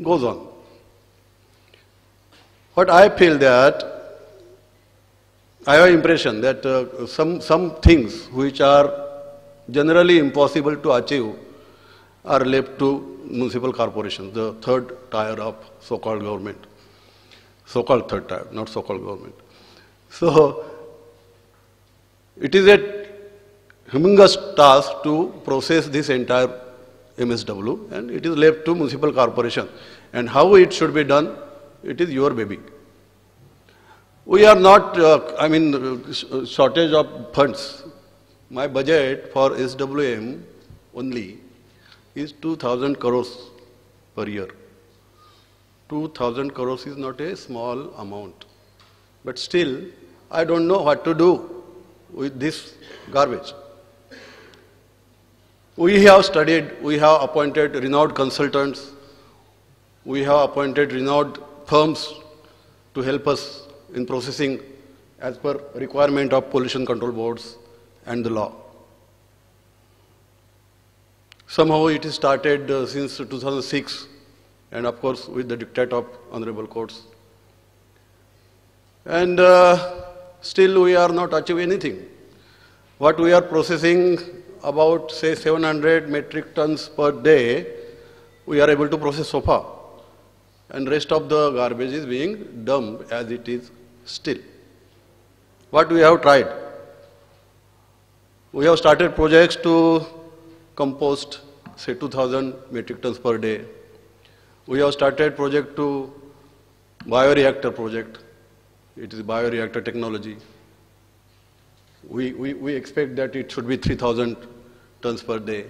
goes on. What I feel that, I have impression that some things which are generally impossible to achieve are left to municipal corporations, the third tier of so-called government. So-called third tier, not so-called government. So, it is a humongous task to process this entire MSW, and it is left to municipal corporation. And how it should be done, it is your baby. We are not, shortage of funds. My budget for SWM only is 2,000 crores per year. 2,000 crores is not a small amount. But still, I don't know what to do with this garbage. We have studied, we have appointed renowned consultants, we have appointed renowned firms to help us in processing as per requirement of pollution control boards and the law. Somehow it is started since 2006, and of course with the dictate of honorable courts. And still we are not achieving anything. What we are processing, about say 700 metric tons per day, we are able to process so far. And rest of the garbage is being dumped as it is still. What we have tried? We have started projects to compost, say 2,000 metric tons per day. We have started project to bioreactor project. It is bioreactor technology. We expect that it should be 3,000 tons per day.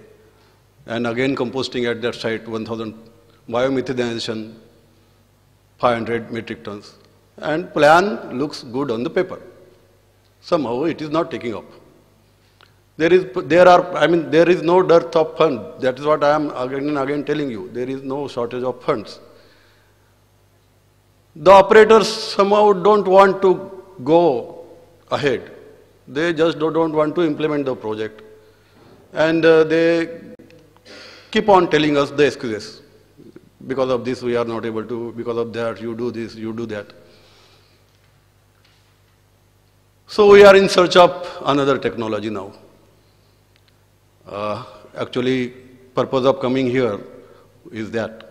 And again composting at that site, 1,000 biomethanization, 500 metric tons. And plan looks good on the paper. Somehow it is not taking up. There is no dearth of funds. That is what I am again and again telling you. There is no shortage of funds. The operators somehow don't want to go ahead. They just don't want to implement the project. And they keep on telling us the excuses. Because of this we are not able to, because of that you do this, you do that. So we are in search of another technology now. Actually, purpose of coming here is that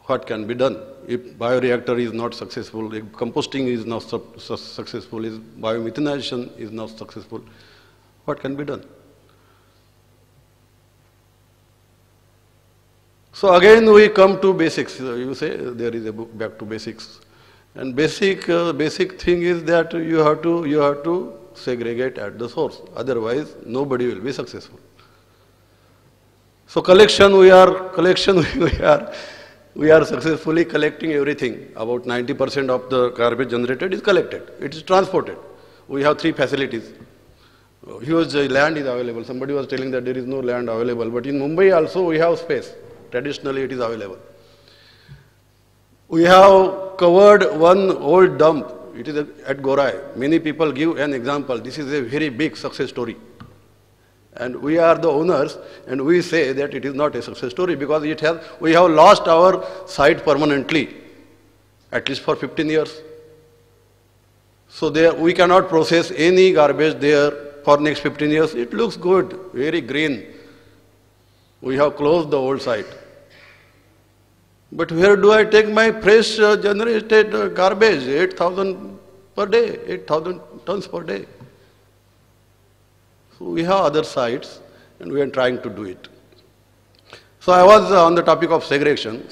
what can be done. If bioreactor is not successful, if composting is not successful, if biomethanization is not successful, what can be done? So again we come to basics. You say there is a book back to basics. And basic thing is that you have to segregate at the source. Otherwise, nobody will be successful. So collection, we are successfully collecting everything. About 90% of the garbage generated is collected. It is transported. We have 3 facilities. Huge land is available. Somebody was telling that there is no land available. But in Mumbai also we have space. Traditionally it is available. We have covered one old dump. It is at Gorai. Many people give an example. This is a very big success story. And we are the owners, and we say that it is not a success story because we have lost our site permanently, at least for 15 years. So we cannot process any garbage there for next 15 years. It looks good, very green. We have closed the old site. But where do I take my fresh generated garbage? 8,000 per day, 8,000 tons per day. So we have other sites and we are trying to do it. So I was on the topic of segregation.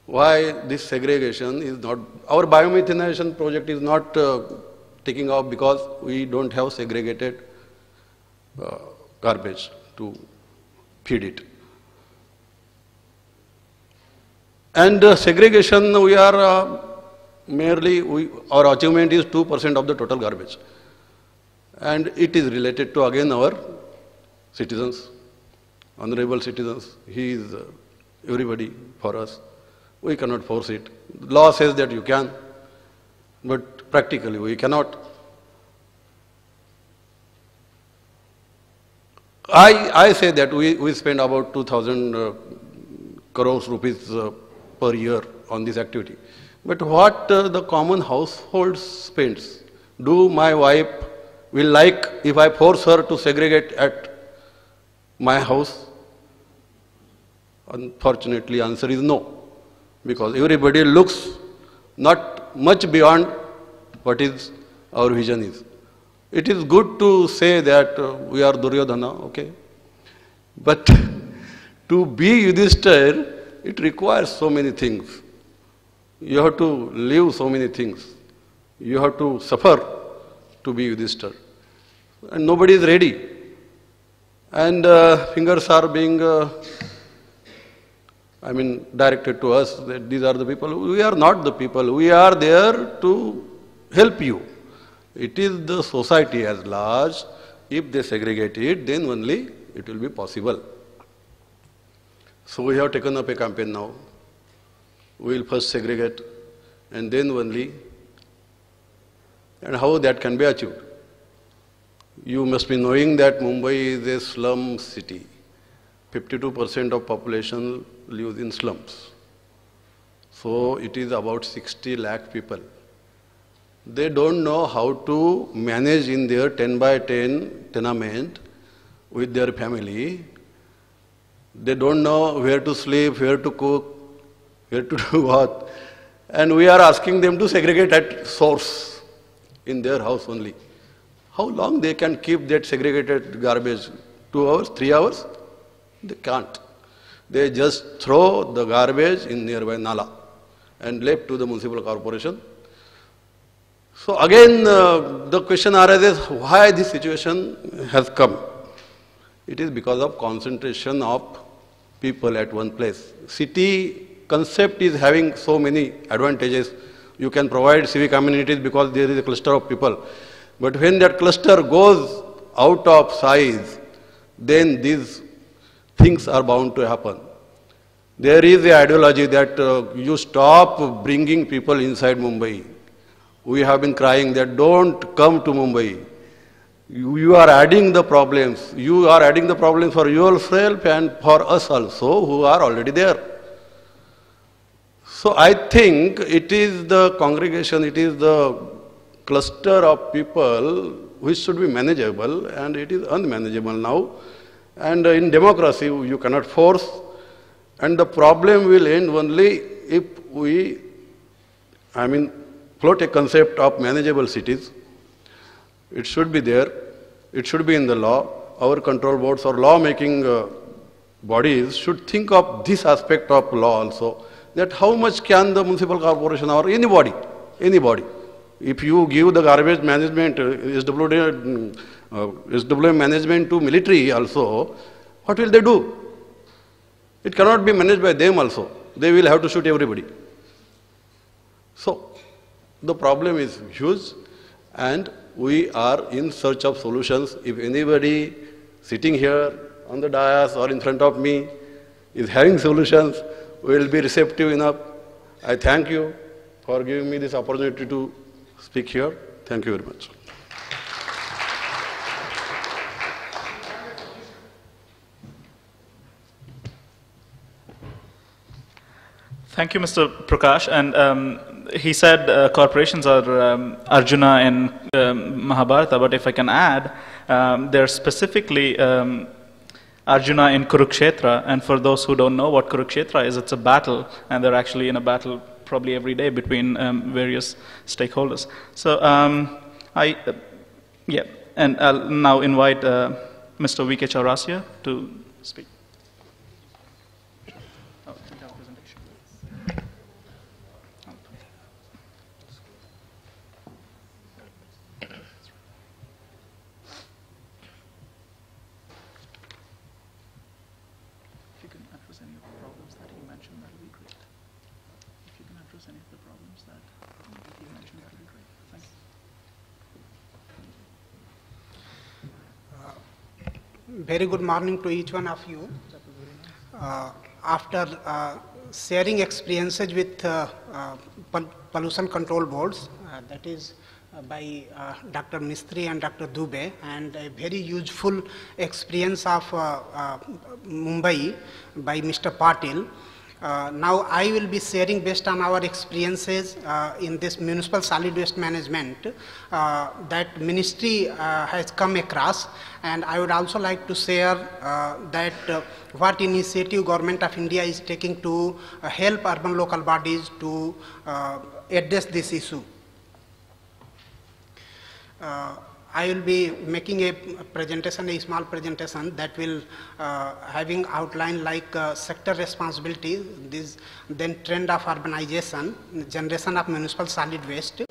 Why this segregation is not, our biomethanization project is not taking off because we don't have segregated garbage to feed it. And segregation, we are our achievement is 2% of the total garbage. And it is related to again our citizens, honorable citizens. He is everybody for us. We cannot force it. Law says that you can, but practically we cannot. I say that we spend about 2,000 crores rupees per year on this activity. But what the common household spends? Do my wife will like if I force her to segregate at my house? Unfortunately, answer is no, because everybody looks not much beyond what is our vision is. It is good to say that we are Duryodhana, okay? But to be Yudhishthir, it requires so many things. You have to live so many things. You have to suffer to be Yudhishthir. And nobody is ready. And fingers are being, directed to us that these are the people. We are not the people. We are there to help you. It is the society as large. If they segregate it, then only it will be possible. So we have taken up a campaign now. We will first segregate and then only, and how that can be achieved. You must be knowing that Mumbai is a slum city. 52% of population lives in slums. So it is about 60 lakh people. They don't know how to manage in their 10 by 10 tenement with their family. They don't know where to sleep, where to cook, where to do what. And we are asking them to segregate at source in their house only. How long they can keep that segregated garbage? 2 hours, 3 hours? They can't. They just throw the garbage in nearby Nala and left to the municipal corporation. So again, the question arises, why this situation has come? It is because of concentration of people at one place. City concept is having so many advantages. You can provide civic amenities because there is a cluster of people. But when that cluster goes out of size, then these things are bound to happen. There is the ideology that you stop bringing people inside Mumbai. We have been crying that don't come to Mumbai. You are adding the problems. You are adding the problems for yourself and for us also who are already there. So I think it is the congregation, it is the cluster of people which should be manageable, and it is unmanageable now. And in democracy, you cannot force, and the problem will end only if we, float a concept of manageable cities. It should be there. It should be in the law. Our control boards or law-making bodies should think of this aspect of law also, that how much can the municipal corporation or anybody, if you give the garbage management, SWM management to military also, what will they do? It cannot be managed by them also. They will have to shoot everybody. So, the problem is huge, and we are in search of solutions. If anybody sitting here on the dais or in front of me is having solutions, we will be receptive enough. I thank you for giving me this opportunity to speak here. Thank you very much. Thank you, Mr. Prakash. And he said corporations are Arjuna in Mahabharata, but if I can add, they're specifically Arjuna in Kurukshetra. And for those who don't know what Kurukshetra is, it's a battle, and they're actually in a battle probably every day between various stakeholders. So and I'll now invite Mr. V.K. Chaurasia to speak. Very good morning to each one of you. After sharing experiences with pollution control boards, that is by Dr. Mistry and Dr. Dubey, and a very useful experience of Mumbai by Mr. Patil, Now I will be sharing based on our experiences in this municipal solid waste management that ministry has come across, and I would also like to share that what initiative Government of India is taking to help urban local bodies to address this issue. I will be making a presentation, a small presentation that will having outline like sector responsibility, this then trend of urbanization, generation of municipal solid waste.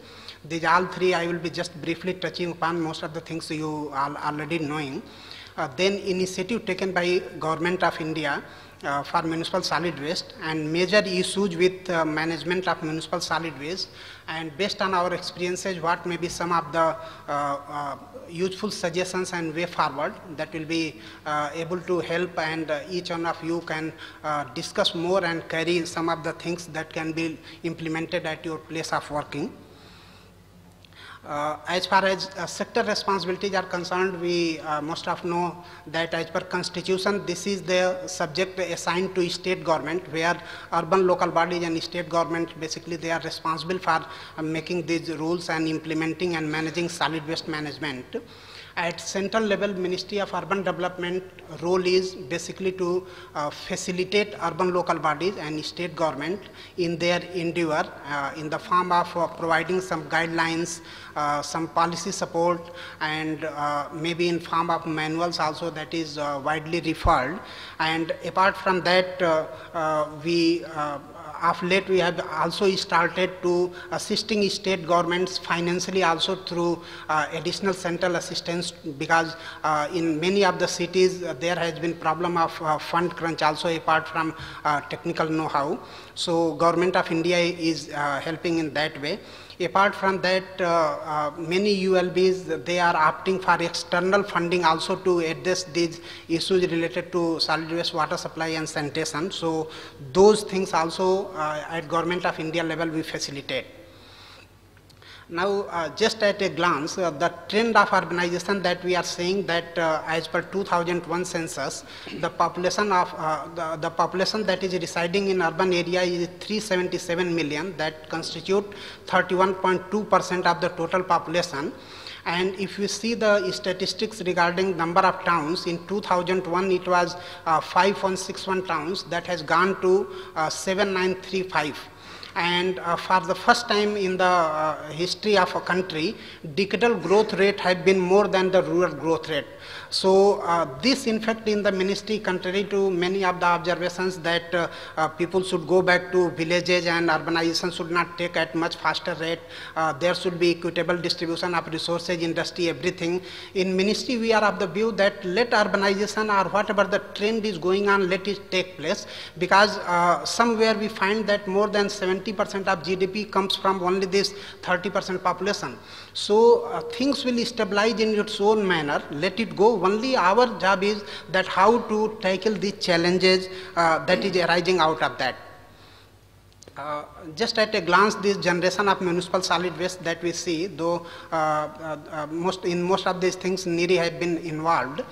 These all three I will be just briefly touching upon, most of the things you are already knowing. Then initiative taken by Government of India for municipal solid waste and major issues with management of municipal solid waste, and based on our experiences what may be some of the useful suggestions and way forward that will be able to help, and each one of you can discuss more and carry some of the things that can be implemented at your place of working. As far as sector responsibilities are concerned, we most of know that as per constitution, this is the subject assigned to state government, where urban local bodies and state government basically they are responsible for making these rules and implementing and managing solid waste management. At central level, Ministry of Urban Development role is basically to facilitate urban local bodies and state government in their endeavor in the form of providing some guidelines, some policy support, and maybe in form of manuals also that is widely referred. And apart from that, of late we have also started to assisting state governments financially also through additional central assistance, because in many of the cities there has been problem of fund crunch also apart from technical know-how. So Government of India is helping in that way. Apart from that, many ULBs, they are opting for external funding also to address these issues related to solid waste, water supply and sanitation. So those things also at Government of India level we facilitate. Now, just at a glance, the trend of urbanization that we are saying that as per 2001 census, the population of the population that is residing in urban area is 377 million, that constitute 31.2% of the total population. And if you see the statistics regarding number of towns, in 2001 it was 5161 towns, that has gone to 7935. And for the first time in the history of a country, decadal growth rate had been more than the rural growth rate. So this in fact in the ministry, contrary to many of the observations that people should go back to villages and urbanization should not take at much faster rate, there should be equitable distribution of resources, industry, everything. In ministry we are of the view that let urbanization or whatever the trend is going on, let it take place, because somewhere we find that more than 70% of GDP comes from only this 30% population. So things will stabilize in its own manner, let it go. Only our job is that how to tackle the challenges that is arising out of that. Just at a glance, this generation of municipal solid waste that we see, though in most of these things NIRI have been involved.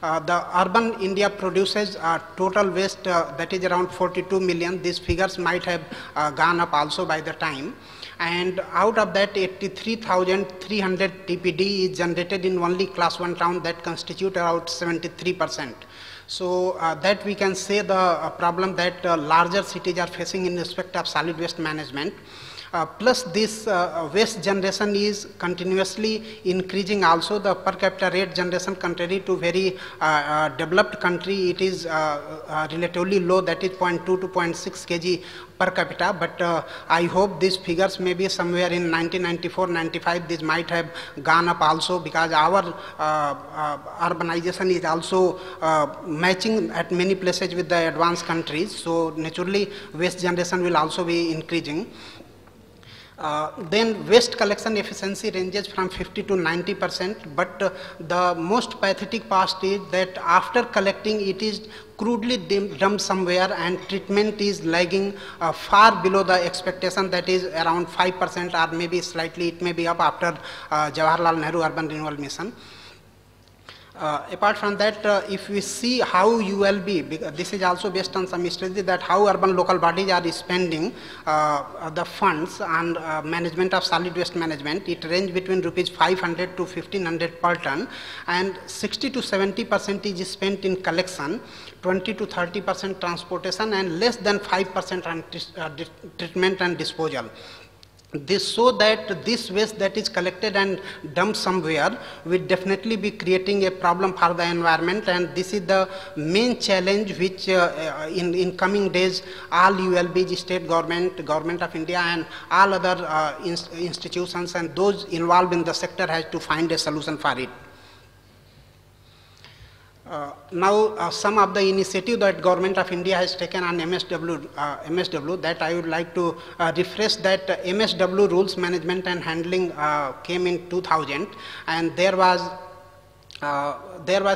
The urban India produces total waste that is around 42 million. These figures might have gone up also by the time. And out of that 83,300 TPD is generated in only class 1 town, that constitute about 73%. So that we can say the problem that larger cities are facing in respect of solid waste management. Plus this waste generation is continuously increasing also. The per capita rate generation, contrary to very developed country, it is relatively low, that is 0.2 to 0.6 kg per capita, but I hope these figures may be somewhere in 1994-95, this might have gone up also, because our urbanization is also matching at many places with the advanced countries, so naturally waste generation will also be increasing. Then waste collection efficiency ranges from 50 to 90%, but the most pathetic part is that after collecting it is crudely dumped somewhere and treatment is lagging far below the expectation, that is around 5% or maybe slightly it may be up after Jawaharlal Nehru Urban Renewal Mission. Apart from that, if we see how ULB, this is also based on some strategy that how urban local bodies are spending the funds on management of solid waste management, it ranges between rupees 500 to 1500 per ton, and 60 to 70% is spent in collection, 20 to 30% transportation, and less than 5% on treatment and disposal. This so that this waste that is collected and dumped somewhere will definitely be creating a problem for the environment, and this is the main challenge which in coming days all ULBs, state government, government of India and all other institutions and those involved in the sector has to find a solution for it. Now, some of the initiative that Government of India has taken on MSW that I would like to refresh that MSW rules management and handling came in 2000, and there was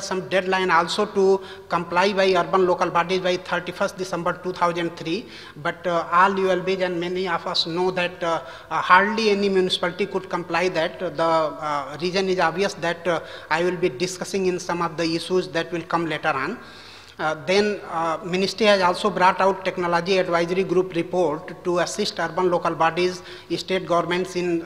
some deadline also to comply by urban local bodies by 31st December 2003, but all ULBs and many of us know that hardly any municipality could comply that. The reason is obvious that I will be discussing in some of the issues that will come later on. Then Ministry has also brought out technology advisory group report to assist urban local bodies, state governments in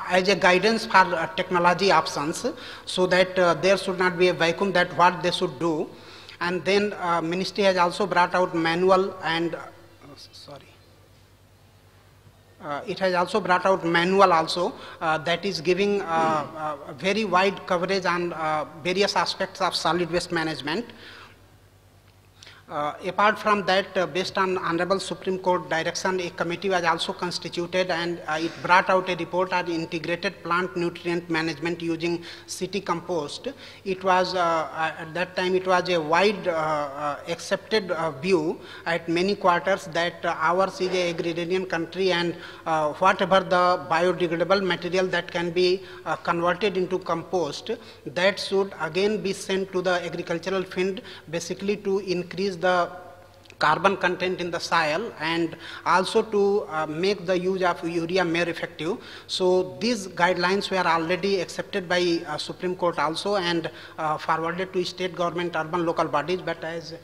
as a guidance for technology options, so that there should not be a vacuum that what they should do. And then Ministry has also brought out manual and it has also brought out manual also that is giving very wide coverage on various aspects of solid waste management. Apart from that, based on Honorable Supreme Court direction, a committee was also constituted, and it brought out a report on integrated plant nutrient management using city compost. It was, at that time, it was a wide accepted view at many quarters that ours is a agrarian country, and whatever the biodegradable material that can be converted into compost, that should again be sent to the agricultural field, basically to increase the carbon content in the soil and also to make the use of urea more effective. So these guidelines were already accepted by Supreme Court also and forwarded to state government, urban local bodies, but as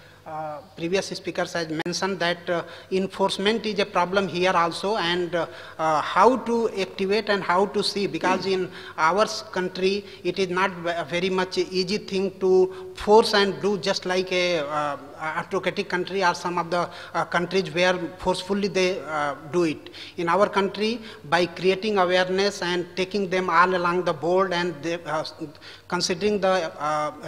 previous speakers has mentioned that enforcement is a problem here also, and how to activate and how to see, because in our country it is not very much easy thing to force and do just like a autocratic country or some of the countries where forcefully they do it. In our country, by creating awareness and taking them all along the board and they, considering the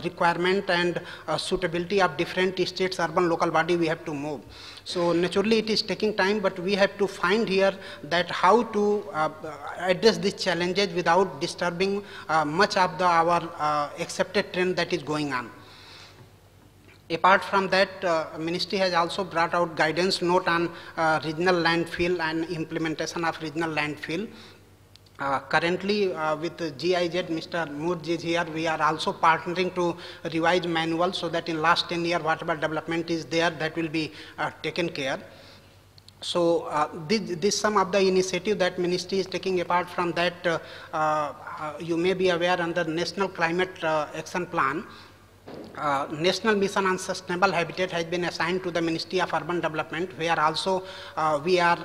requirement and suitability of different states, urban local body, we have to move. So naturally it is taking time, but we have to find here that how to address these challenges without disturbing much of our accepted trend that is going on. Apart from that, Ministry has also brought out guidance note on regional landfill and implementation of regional landfill. Currently, with GIZ, Mr. Murji is here, we are also partnering to revise manual so that in last 10 years, whatever development is there, that will be taken care. So this some of the initiative that Ministry is taking. Apart from that, you may be aware under National Climate Action Plan, National Mission on Sustainable Habitat has been assigned to the Ministry of Urban Development, where also we are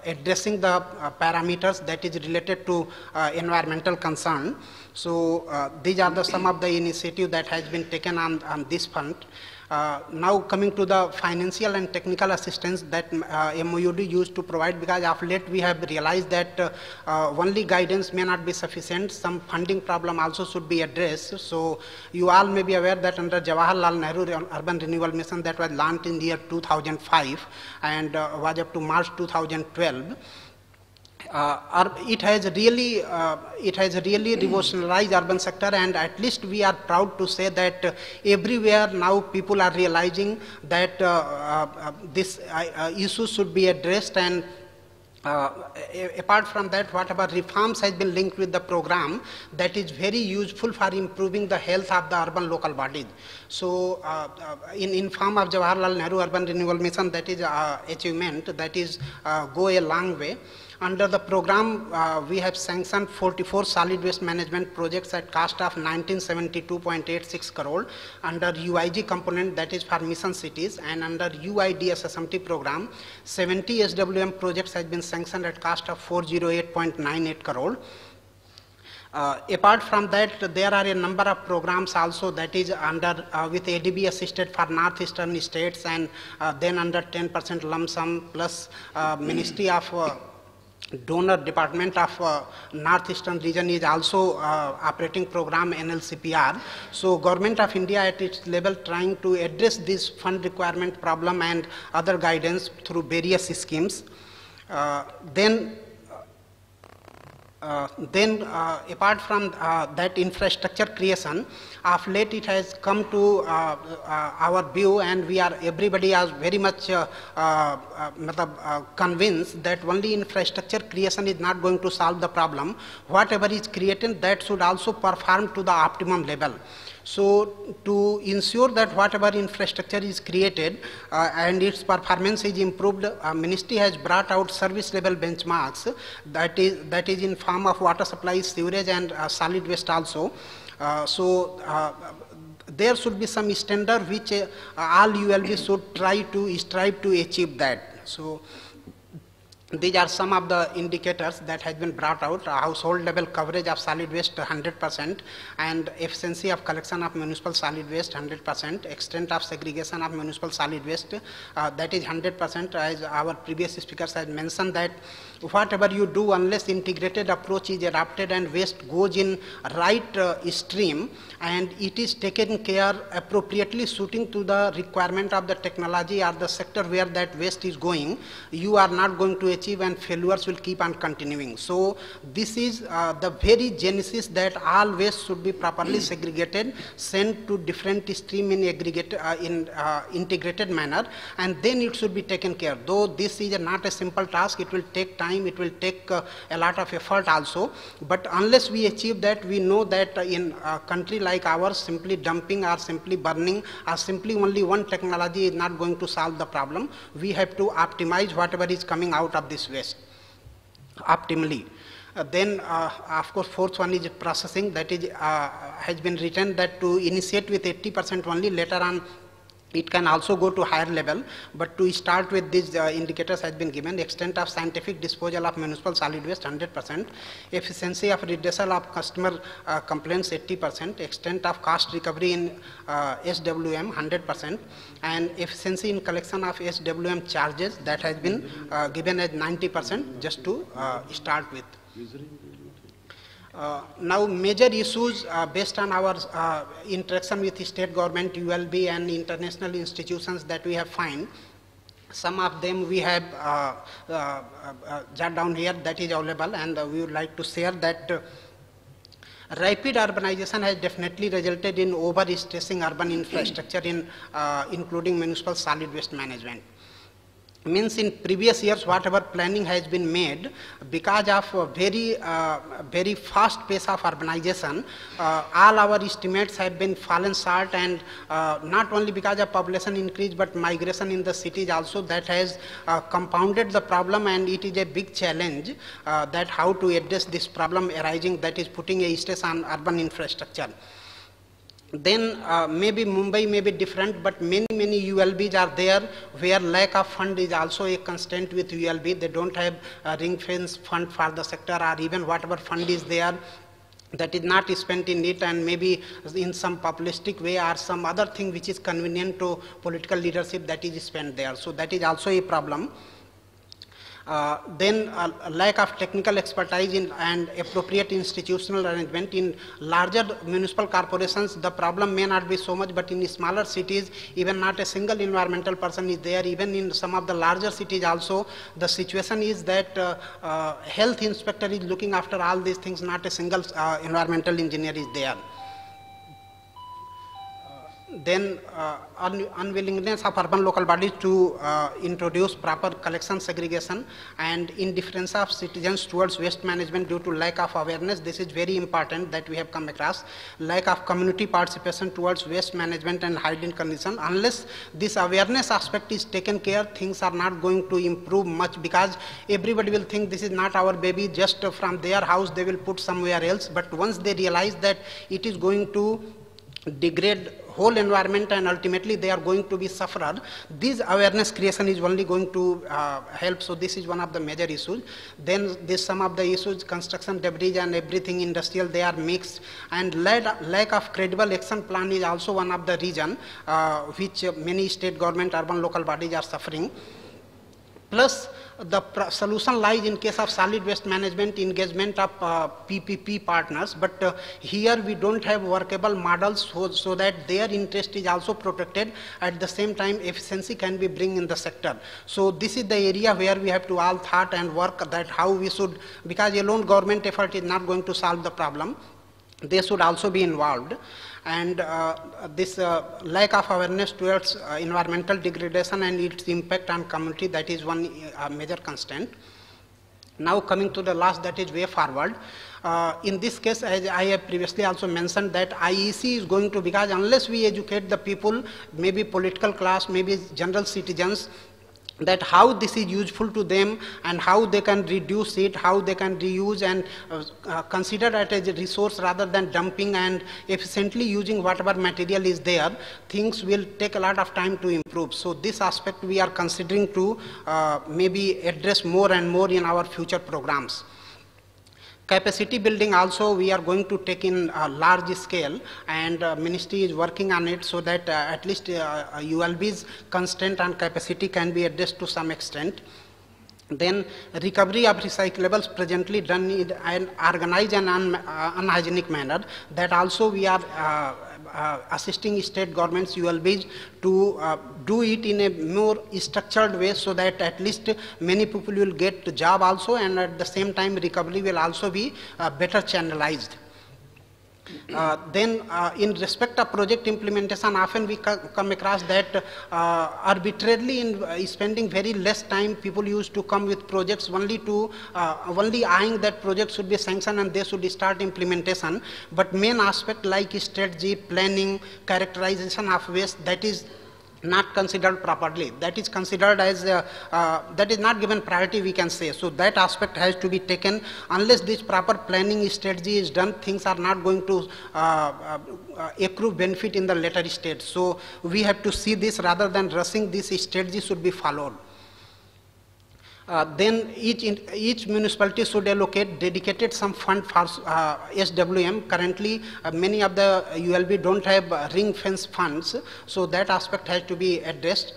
addressing the parameters that is related to environmental concern. So these are some of the initiatives that has been taken on this front. Now coming to the financial and technical assistance that MOUD used to provide, because of late we have realized that only guidance may not be sufficient, some funding problem also should be addressed. So you all may be aware that under Jawaharlal Nehru Urban Renewal Mission that was launched in the year 2005 and was up to March 2012. It has really revolutionized urban sector, and at least we are proud to say that everywhere now people are realizing that this issue should be addressed, and apart from that, whatever reforms has been linked with the program, that is very useful for improving the health of the urban local bodies. So in form of Jawaharlal Nehru Urban Renewal Mission, that is achievement, that is go a long way. Under the program, we have sanctioned 44 solid waste management projects at cost of 1972.86 crore under UIG component, that is for mission cities, and under UIDSSMT program, 70 SWM projects has been sanctioned at cost of 408.98 crore. Apart from that, there are a number of programs also that is under with ADB assisted for northeastern states, and then under 10% lump sum plus Ministry of Donor Department of Northeastern region is also operating program NLCPR. So Government of India at its level trying to address this fund requirement problem and other guidance through various schemes. Apart from that infrastructure creation, of late it has come to our view, and everybody is very much convinced that only infrastructure creation is not going to solve the problem. Whatever is created, that should also perform to the optimum level. So to ensure that whatever infrastructure is created and its performance is improved, Ministry has brought out service level benchmarks, that is in form of water supply, sewerage and solid waste also. There should be some standard which all ULB should strive to achieve that. So these are some of the indicators that has been brought out: household level coverage of solid waste 100%, and efficiency of collection of municipal solid waste 100%, extent of segregation of municipal solid waste that is 100%. As our previous speakers had mentioned, that whatever you do, unless integrated approach is adopted and waste goes in right stream and it is taken care appropriately suiting to the requirement of the technology or the sector where that waste is going, you are not going to achieve and failures will keep on continuing. So this is the very genesis, that all waste should be properly segregated, sent to different stream in integrated manner, and then it should be taken care. Though this is not a simple task, it will take time, it will take a lot of effort also, but unless we achieve that, we know that in a country like ours, simply dumping or simply burning or simply only one technology is not going to solve the problem. We have to optimize whatever is coming out of this waste optimally. Then of course fourth one is processing, that is has been written that to initiate with 80% only, later on it can also go to higher level, but to start with these indicators has been given: extent of scientific disposal of municipal solid waste 100%, efficiency of redressal of customer complaints 80%, extent of cost recovery in SWM 100%, and efficiency in collection of SWM charges, that has been given as 90%, just to start with. Now major issues based on our interaction with the state government, ULB and international institutions that we have found. Some of them we have jot down here, that is available, and we would like to share that rapid urbanization has definitely resulted in over-stressing urban infrastructure in including municipal solid waste management. Means in previous years, whatever planning has been made, because of very fast pace of urbanization, all our estimates have been fallen short, and not only because of population increase but migration in the cities also, that has compounded the problem, and it is a big challenge that how to address this problem arising, that is putting a stress on urban infrastructure. Then maybe Mumbai may be different, but many ULBs are there where lack of fund is also a constraint with ULB. They don't have a ring fence fund for the sector, or even whatever fund is there, that is not spent in it, and maybe in some populistic way or some other thing which is convenient to political leadership, that is spent there. So that is also a problem. Then lack of technical expertise and appropriate institutional arrangement. In larger municipal corporations, the problem may not be so much, but in smaller cities, even not a single environmental person is there. Even in some of the larger cities also, the situation is that health inspector is looking after all these things, not a single environmental engineer is there. Then unwillingness of urban local bodies to introduce proper collection segregation and indifference of citizens towards waste management due to lack of awareness. This is very important that we have come across. Lack of community participation towards waste management and hygiene condition. Unless this awareness aspect is taken care, things are not going to improve much, because everybody will think this is not our baby, just from their house they will put somewhere else. But once they realize that it is going to degrade whole environment and ultimately they are going to be sufferer, this awareness creation is only going to help. So this is one of the major issues. Then this some of the issues, construction debris and everything industrial, they are mixed, and lack of credible action plan is also one of the reason which many state government, urban local bodies are suffering. Plus, the solution lies in case of solid waste management engagement of PPP partners, but here we don't have workable models so that their interest is also protected. At the same time, efficiency can be bring in the sector. So this is the area where we have to all thought and work that how we should, because alone government effort is not going to solve the problem. They should also be involved. And this lack of awareness towards environmental degradation and its impact on community, that is one major constraint. Now coming to the last, that is way forward. In this case, as I have previously also mentioned, that IEC is going to, because unless we educate the people, maybe political class, maybe general citizens, that how this is useful to them and how they can reduce it, how they can reuse and consider it as a resource rather than dumping and efficiently using whatever material is there, things will take a lot of time to improve. So this aspect we are considering to maybe address more and more in our future programs. Capacity building also we are going to take in a large scale, and ministry is working on it so that at least ULB's constraint on capacity can be addressed to some extent. Then recovery of recyclables presently done in an organized and unhygienic manner, that also we are assisting state governments, ULBs, to do it in a more structured way so that at least many people will get the job also, and at the same time recovery will also be better channelized. Then in respect of project implementation, often we come across that arbitrarily in spending very less time, people used to come with projects only to only eyeing that project should be sanctioned and they should start implementation. But main aspect like strategy, planning, characterization of waste, that is not considered properly. That is considered as that is not given priority, we can say. So that aspect has to be taken. Unless this proper planning strategy is done, things are not going to accrue benefit in the later stage. So we have to see this rather than rushing. This strategy should be followed. Then each municipality should allocate dedicated some fund for SWM. Currently, many of the ULB don't have ring fence funds, so that aspect has to be addressed.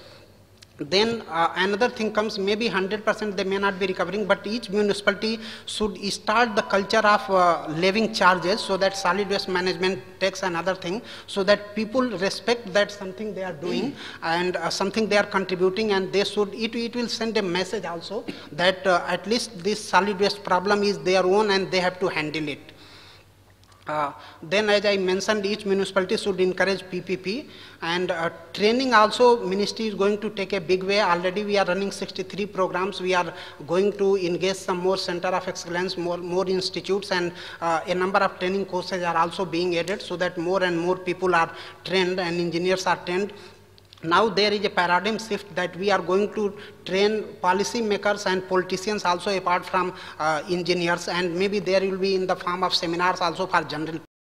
Then another thing comes, maybe 100% they may not be recovering, but each municipality should start the culture of levying charges so that solid waste management takes another thing, so that people respect that something they are doing and something they are contributing, and they should, it will send a message also that at least this solid waste problem is their own and they have to handle it. Then as I mentioned, each municipality should encourage PPP, and training also ministry is going to take a big way. Already we are running 63 programs. We are going to engage some more center of excellence, more institutes, and a number of training courses are also being added so that more and more people are trained and engineers are trained. Now there is a paradigm shift that we are going to train policy makers and politicians also apart from engineers, and maybe there will be in the form of seminars also for general